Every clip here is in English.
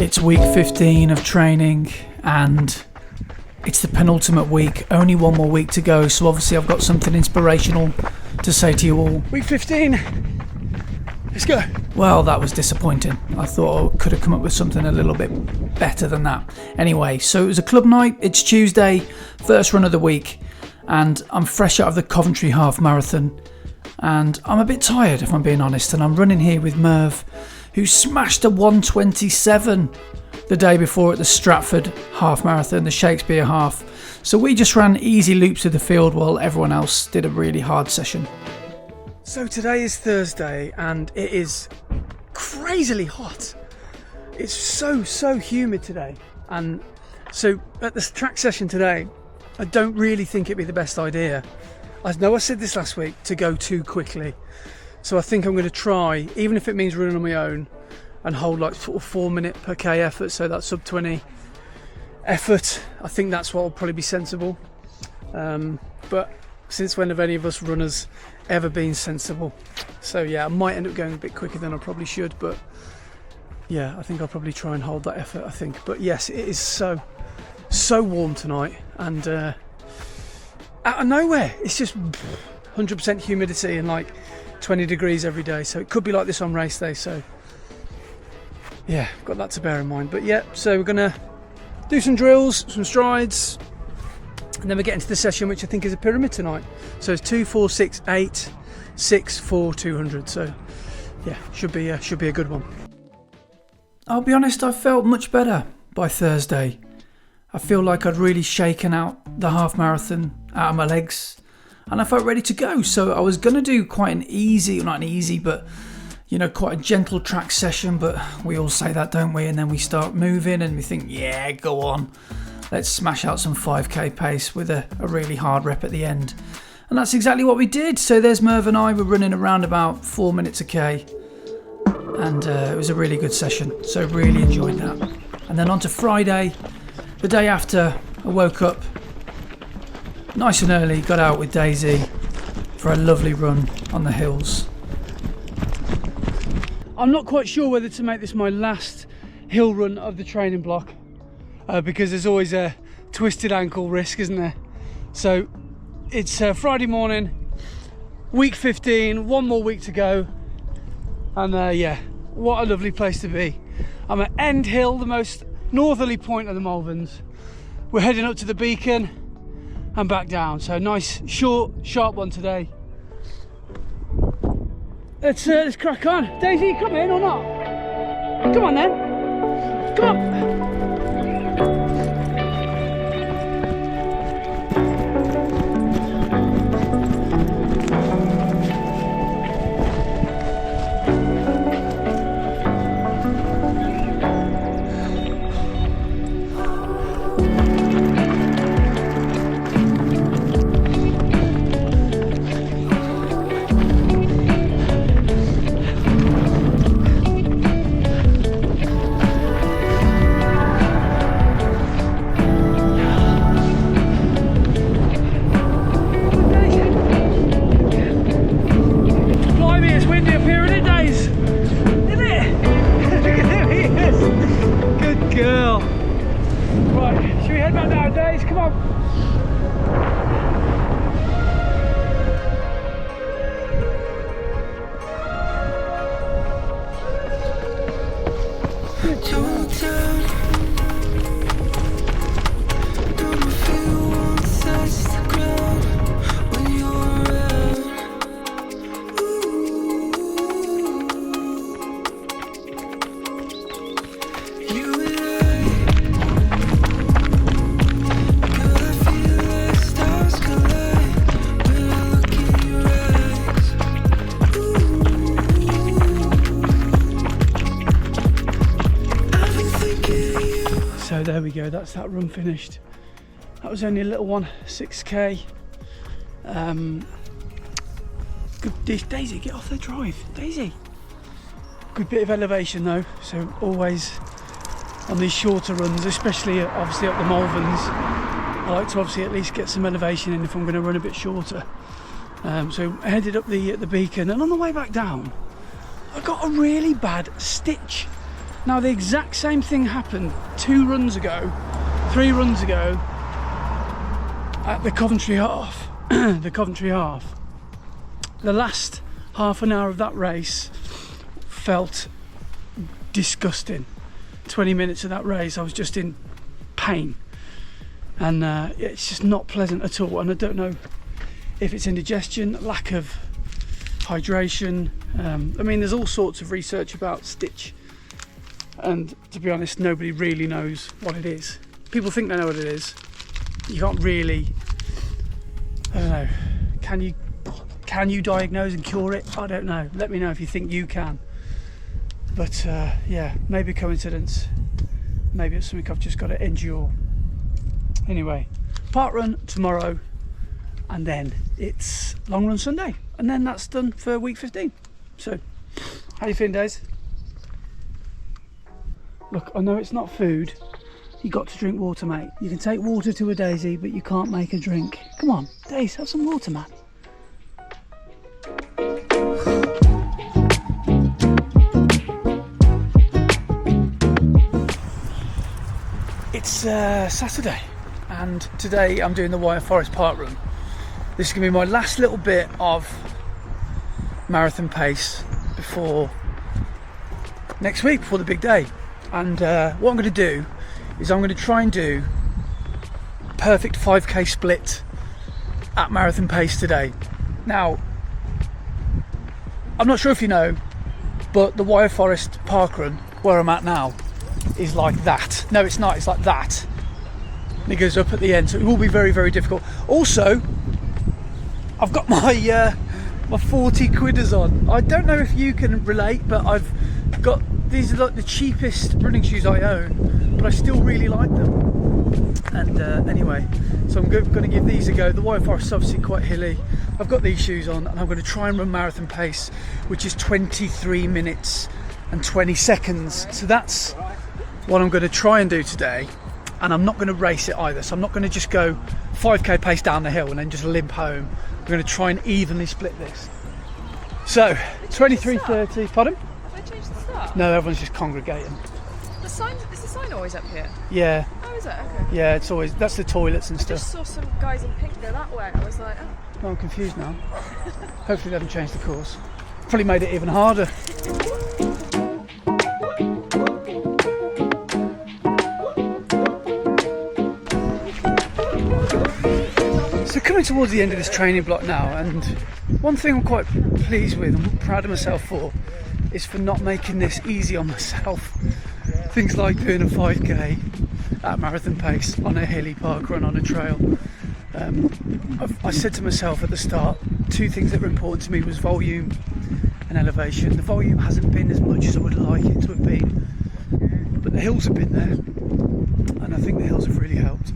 It's week 15 of training and it's the penultimate week, only one more week to go, so obviously I've got something inspirational to say to you all. Week 15, let's go. Well, that was disappointing. I thought I could have come up with something a little bit better than that. Anyway, so it was a club night, it's Tuesday, first run of the week, and I'm fresh out of the Coventry half marathon, and I'm a bit tired if I'm being honest, and I'm running here with Merv, who smashed a 1:27 the day before at the Stratford half marathon, the Shakespeare half. So we just ran easy loops of the field while everyone else did a really hard session. So today is Thursday and it is crazily hot. It's so humid today. And so at this track session today, I don't really think it'd be the best idea. I know I said this last week, to go too quickly. So I think I'm going to try, even if it means running on my own, and hold like sort of 4 minute per K effort, so that sub 20 effort. I think that's what will probably be sensible. But since when have any of us runners ever been sensible? So yeah, I might end up going a bit quicker than I probably should, but yeah, I think I'll probably try and hold that effort, I think. But yes, it is so warm tonight, and out of nowhere, it's just 100% humidity and like 20 degrees every day, so it could be like this on race day, so yeah, I've got that to bear in mind. But yeah, so we're gonna do some drills, some strides, and then we get into the session, which I think is a pyramid tonight. So it's 2, 4, 6, 8, 6, 4, 200. So yeah, should be a good one. I'll be honest, I felt much better by Thursday. I feel like I'd really shaken out the half marathon out of my legs, and I felt ready to go. So I was going to do quite an easy, not an easy, but you know, quite a gentle track session, but we all say that, don't we? And then we start moving and we think, yeah, go on, let's smash out some 5k pace with a really hard rep at the end. And that's exactly what we did. So there's Merv and I, we're running around about 4 minutes a K, and it was a really good session, so really enjoyed that. And then on to Friday, the day after, I woke up nice and early, got out with Daisy for a lovely run on the hills. I'm not quite sure whether to make this my last hill run of the training block, because there's always a twisted ankle risk, isn't there? So it's Friday morning, week 15, one more week to go, and yeah, what a lovely place to be. I'm at End Hill, the most northerly point of the Malverns. We're heading up to the Beacon and back down, so nice short sharp one today. Let's crack on. Daisy, come in or not? Come on then. Come on. So there we go, that's that run finished. That was only a little one, 6k. Good dish. Daisy, get off the drive. Daisy. Good bit of elevation though, so always on these shorter runs, especially obviously up the Malverns, I like to obviously at least get some elevation in if I'm going to run a bit shorter. So I headed up the Beacon, and on the way back down I got a really bad stitch Now the exact same thing happened 3 runs ago at the Coventry half. The Coventry half. The last half an hour of that race felt disgusting. 20 minutes of that race I was just in pain, and it's just not pleasant at all, and I don't know if it's indigestion, lack of hydration. I mean, there's all sorts of research about stitch, and to be honest, nobody really knows what it is. People think they know what it is. You can't really, I don't know, can you diagnose and cure it? I don't know. Let me know if you think you can. But yeah, maybe coincidence, maybe it's something I've just got to endure. Anyway, Parkrun tomorrow, and then it's long run Sunday, and then that's done for week 15. So, how you feeling, Days? Look, I know it's not food. You got to drink water, mate. You can take water to a daisy, but you can't make a drink. Come on, Days, have some water, man. It's Saturday, and today I'm doing the Wyre Forest Parkrun. This is going to be my last little bit of marathon pace before next week, before the big day. And what I'm going to do is I'm going to try and do a perfect 5k split at marathon pace today. Now, I'm not sure if you know, but the Wyre Forest Parkrun, where I'm at now, is like that. No, it's not, it's like that. And it goes up at the end, so it will be very, very difficult. Also, I've got my 40 quidders on. I don't know if you can relate, but I've got, these are like the cheapest running shoes I own, but I still really like them. And anyway, so I'm going to give these a go. The Wyre Forest is obviously quite hilly. I've got these shoes on, and I'm going to try and run marathon pace, which is 23 minutes and 20 seconds. So that's what I'm going to try and do today, and I'm not going to race it either. So I'm not going to just go 5k pace down the hill and then just limp home. I'm going to try and evenly split this. So 23:30. Pardon? Have they changed the start? No, everyone's just congregating. The sign, is the sign always up here? Yeah. Oh, is it? Okay. Yeah, it's always, that's the toilets and I stuff. just saw some guys in pink go that way. I was like, oh. Oh, I'm confused now. Hopefully they haven't changed the course. Probably made it even harder. So coming towards the end of this training block now, and one thing I'm quite pleased with and proud of myself for is for not making this easy on myself. Things like doing a 5k at marathon pace on a hilly park run on a trail. I said to myself at the start, 2 things that were important to me was volume and elevation. The volume hasn't been as much as I would like it to have been, but the hills have been there, and I think the hills have really helped.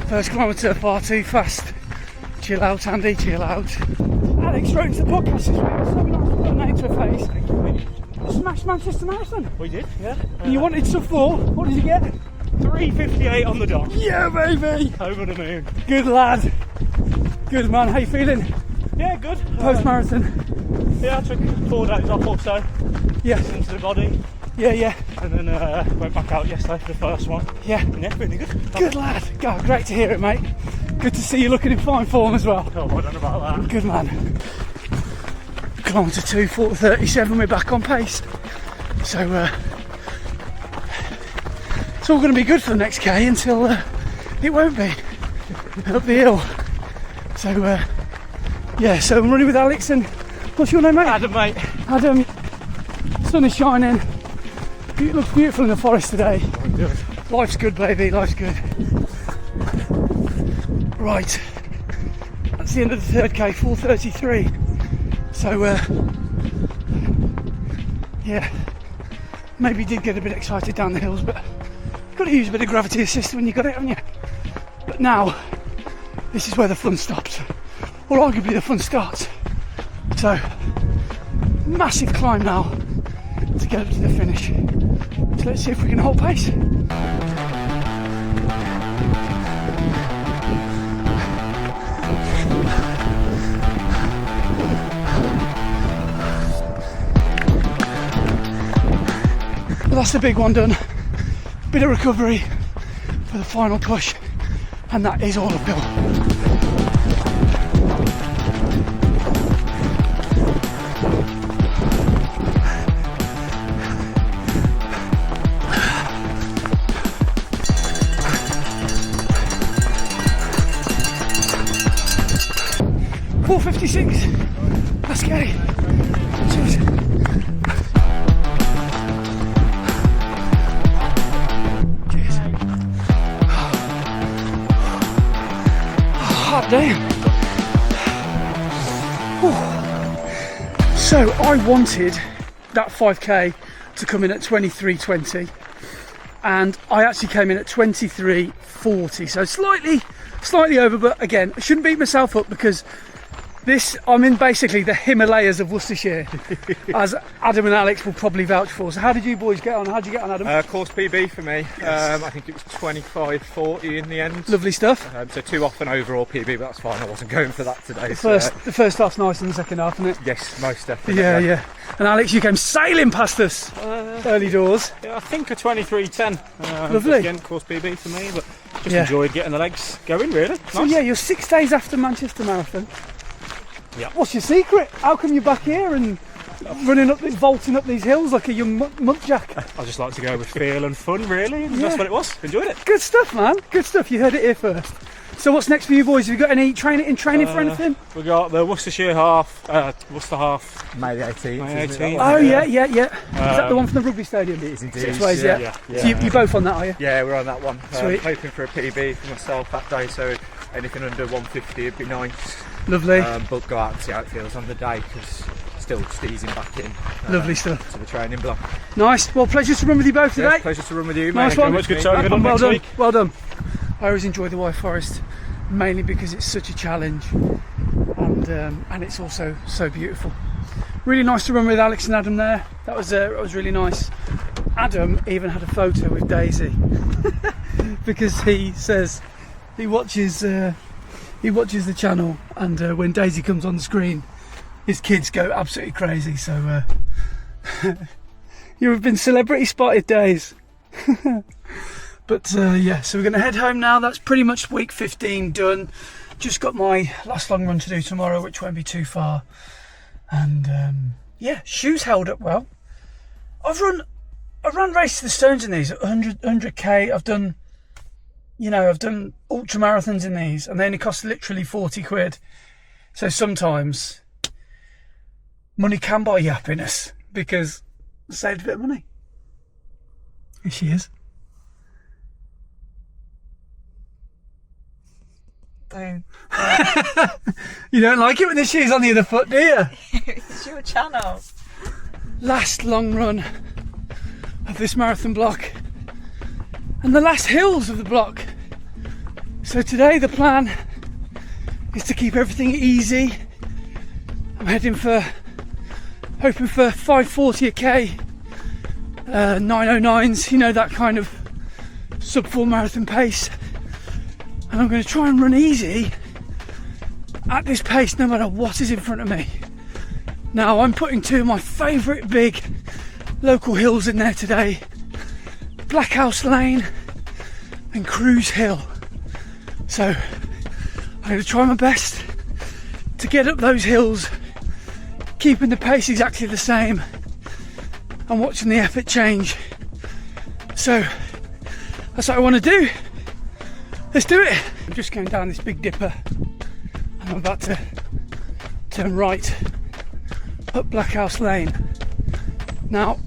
First kilometre far too fast. Chill out, Andy, chill out. Alex wrote into the podcast this week, so we don't have to put a name to a face. Smashed Manchester Marathon. We did, yeah. And you wanted sub 4, what did you get? 3:58 on the dot. Yeah, baby! Over the moon. Good lad. Good man, how you feeling? Yeah, good. Post-marathon? Yeah, I took 4 days off or so. Yeah. Into the body. Yeah. And then went back out yesterday for the first one. Yeah. And yeah, really good. Good lad. God, great to hear it, mate. Good to see you looking in fine form as well. Oh, I don't know about that. Good man. Kilometre 2, 4:37, we're back on pace. So it's all going to be good for the next K until it won't be up the hill. So yeah, so I'm running with Alex, and what's your name, mate? Adam, mate. Adam. Sun is shining. It looks beautiful in the forest today. Good. Life's good, baby, life's good. Right, that's the end of the 3rd K, 4:33. So yeah, maybe did get a bit excited down the hills, but you've got to use a bit of gravity assist when you got it, haven't you? But now, this is where the fun stops, or arguably the fun starts. So, massive climb now to get up to the finish. So let's see if we can hold pace. Well, that's the big one done. Bit of recovery for the final push, and that is all uphill. .456. Let's get it. Cheers. Cheers. Hot damn. Whew. So I wanted that 5k to come in at 23:20, and I actually came in at 23:40. So slightly over, but again, I shouldn't beat myself up because I'm in basically the Himalayas of Worcestershire, as Adam and Alex will probably vouch for. So how did you boys get on? How did you get on, Adam? Course PB for me. Yes. I think it was 25:40 in the end. Lovely stuff. So 2 off an overall PB, but that's fine. I wasn't going for that today. The first half's nice and the second half, isn't it? Yes, most definitely. Yeah. And Alex, you came sailing past us early doors. Yeah, I think a 23:10. Lovely. Again, course PB for me, but just enjoyed getting the legs going, really. So Nice. yeah, you're 6 days after Manchester Marathon. Yeah. What's your secret? How come you're back here and vaulting up these hills like a young muntjac? I just like to go with feel and fun, really. And that's what it was. Enjoyed it. Good stuff, man. Good stuff. You heard it here first. So what's next for you boys? Have you got any training for anything? We got the Worcestershire half, Worcester half. May the 18th. May 18th. Oh yeah. Is that the one from the rugby stadium? It is indeed. 6 ways, yeah. So you're both on that, are you? Yeah, we're on that one. Sweet. Hoping for a PB for myself that day, so anything under 150 would be nice. Lovely. But go out and see how it feels on the day, because still just easing back in. Lovely stuff. To the training block. Nice. Well, pleasure to run with you both today. Yeah, pleasure to run with you, mate. Nice one. Much good time. Good Well next week. Well done. I always enjoy the Wyre Forest, mainly because it's such a challenge, and it's also so beautiful. Really nice to run with Alex and Adam there. That was really nice. Adam even had a photo with Daisy because he says he watches the channel, and when Daisy comes on the screen, his kids go absolutely crazy. So you have been celebrity spotted, days. But yeah, so we're going to head home now. That's pretty much week 15 done. Just got my last long run to do tomorrow, which won't be too far. And yeah, shoes held up well. I've run Race to the Stones in these, 100k. I've done ultra marathons in these, and they only cost literally 40 quid. So sometimes money can buy you happiness, because I saved a bit of money. Here she is. Boom. You don't like it when the shoe's on the other foot, do you? It's your channel. Last long run of this marathon block, and the last hills of the block. So today the plan is to keep everything easy. I'm hoping for 5:40 a k, 9:09s, you know, that kind of sub 4 marathon pace. And I'm going to try and run easy at this pace no matter what is in front of me. Now I'm putting 2 of my favourite big local hills in there today, Black House Lane and Cruise Hill. So I'm going to try my best to get up those hills, keeping the pace exactly the same and watching the effort change. So that's what I want to do. Let's do it. I'm just going down this big dipper, and I'm about to turn right up Black House Lane. Now,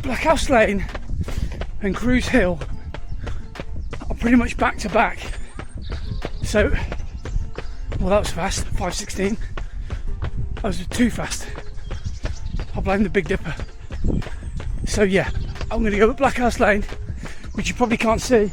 Black House Lane and Cruise Hill are pretty much back to back. So, well, that was fast, 5:16. That was too fast. I'll blame the Big Dipper. So yeah, I'm going to go up Black House Lane, which you probably can't see,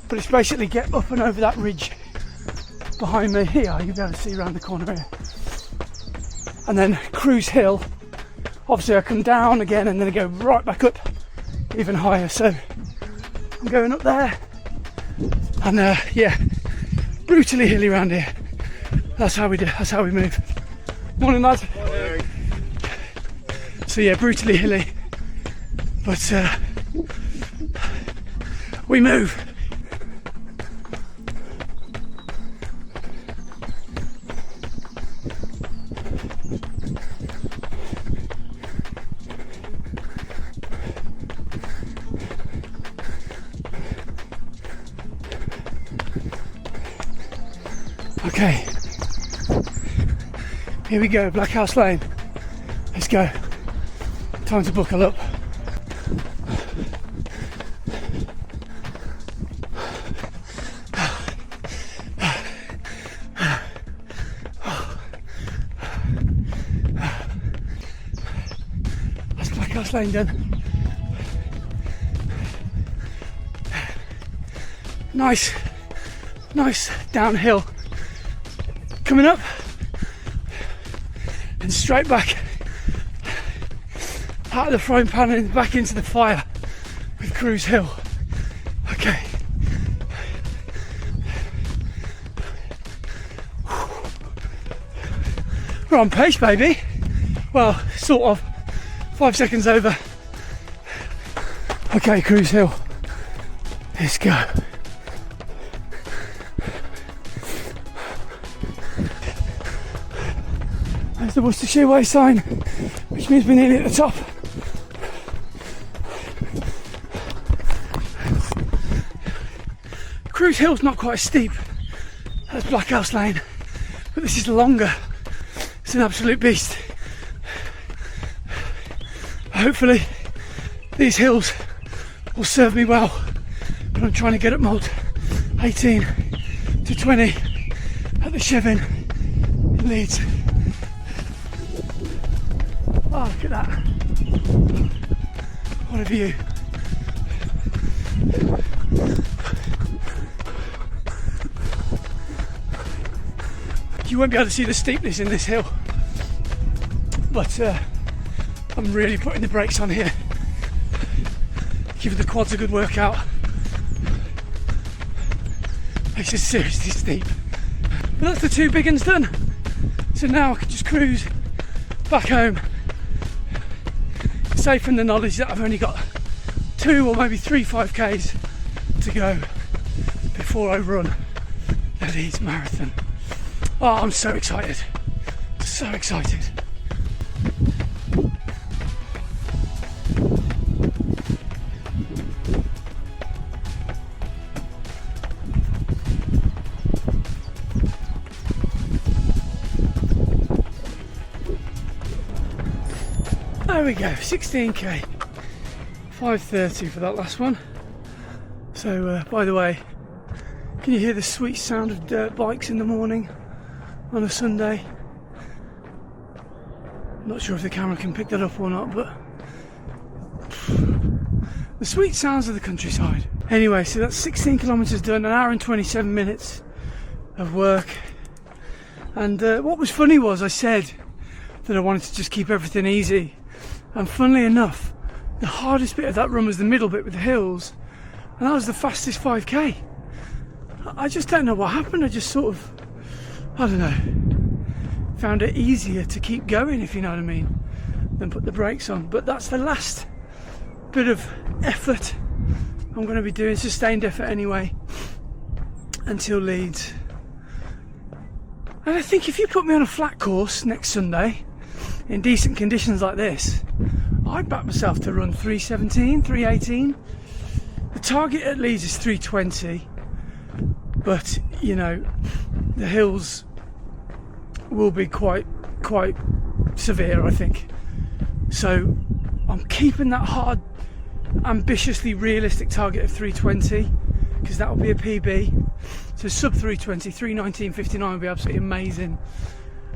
but it's basically get up and over that ridge behind me here. You'll be able to see around the corner here. And then Cruise Hill, obviously I come down again and then I go right back up even higher. So I'm going up there, and yeah, brutally hilly around here. That's how we do. That's how we move. Morning, lads. Morning. So yeah, brutally hilly, but we move. Okay, here we go, Black House Lane. Let's go. Time to buckle up. That's Black House Lane done. Nice downhill. Coming up and straight back out of the frying pan and back into the fire with Cruise Hill. Okay. We're on pace, baby. Well, sort of. 5 seconds over. Okay, Cruise Hill. Let's go. There's the Worcestershire Way sign, which means we're nearly at the top. Cruise Hill's not quite as steep as Black House Lane, but this is longer. It's an absolute beast. Hopefully these hills will serve me well when I'm trying to get up mod 18 to 20 at the Chevin in Leeds. Oh, look at that. What a view. You won't be able to see the steepness in this hill, but I'm really putting the brakes on here. Give the quads a good workout. This is seriously steep. But that's the 2 big ones done. So now I can just cruise back home, safe in the knowledge that I've only got 2 or maybe 3 5Ks to go before I run the Leeds Marathon. Oh, I'm so excited. So excited. There we go, 16k, 5:30 for that last one. So, by the way, can you hear the sweet sound of dirt bikes in the morning on a Sunday? I'm not sure if the camera can pick that up or not, but the sweet sounds of the countryside. Anyway, so that's 16 kilometres done, an hour and 27 minutes of work. And what was funny was I said that I wanted to just keep everything easy. And funnily enough, the hardest bit of that run was the middle bit with the hills, and that was the fastest 5k. I just don't know what happened. I just sort of, I don't know, found it easier to keep going, if you know what I mean, than put the brakes on. But that's the last bit of effort I'm going to be doing, sustained effort anyway, until Leeds. And I think if you put me on a flat course next Sunday in decent conditions like this, I'd back myself to run 3:17, 3:18. The target at Leeds is 3:20, but you know, the hills will be quite severe, I think. So I'm keeping that hard, ambitiously realistic target of 3:20, because that will be a PB. So sub 3:20, 3:19.59 would be absolutely amazing.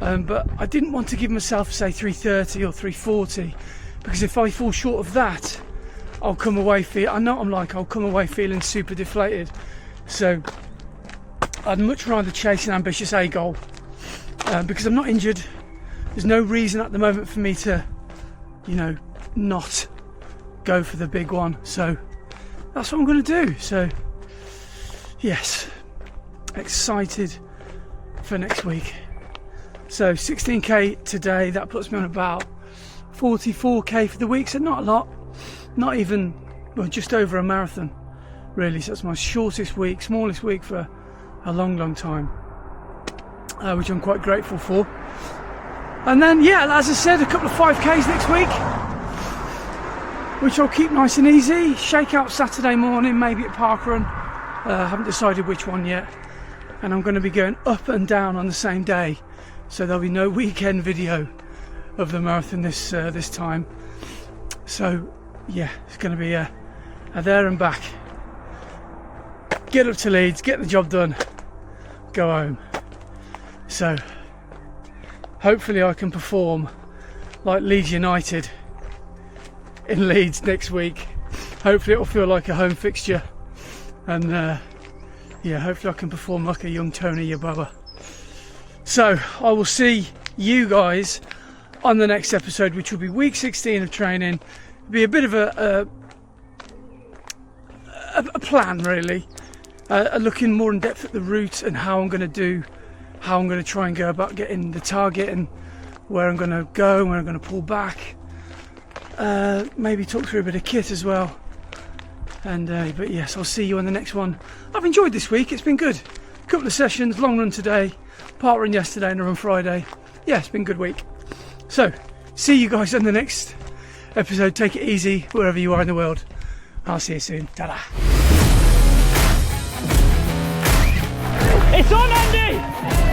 But I didn't want to give myself, say, 3:30 or 3:40, because if I fall short of that, I'll come away I'll come away feeling super deflated. So I'd much rather chase an ambitious A goal, because I'm not injured. There's no reason at the moment for me to, you know, not go for the big one. So that's what I'm going to do. So yes, excited for next week. So 16k today, that puts me on about 44k for the week, so not a lot, not even, well, just over a marathon really. So that's my shortest week, smallest week for a long time, which I'm quite grateful for. And then yeah, as I said, a couple of 5k's next week, which I'll keep nice and easy. Shake out Saturday morning, maybe at Parkrun. Haven't decided which one yet, and I'm going to be going up and down on the same day, so there'll be no weekend video of the marathon this time. So yeah, it's going to be a there and back. Get up to Leeds, get the job done, go home. So hopefully I can perform like Leeds United in Leeds next week. Hopefully it'll feel like a home fixture, and yeah, hopefully I can perform like a young Tony Yeboah. So I will see you guys on the next episode, which will be week 16 of training. It'll be a bit of a plan really, looking more in depth at the route and how I'm going to try and go about getting the target, and where I'm going to go and where I'm going to pull back. Maybe talk through a bit of kit as well. And but yes, I'll see you on the next one. I've enjoyed this week, it's been good. A couple of sessions, long run today, part run yesterday and a run Friday. Yeah, it's been a good week. So see you guys on the next episode. Take it easy wherever you are in the world. I'll see you soon. Ta-da. It's on, Andy!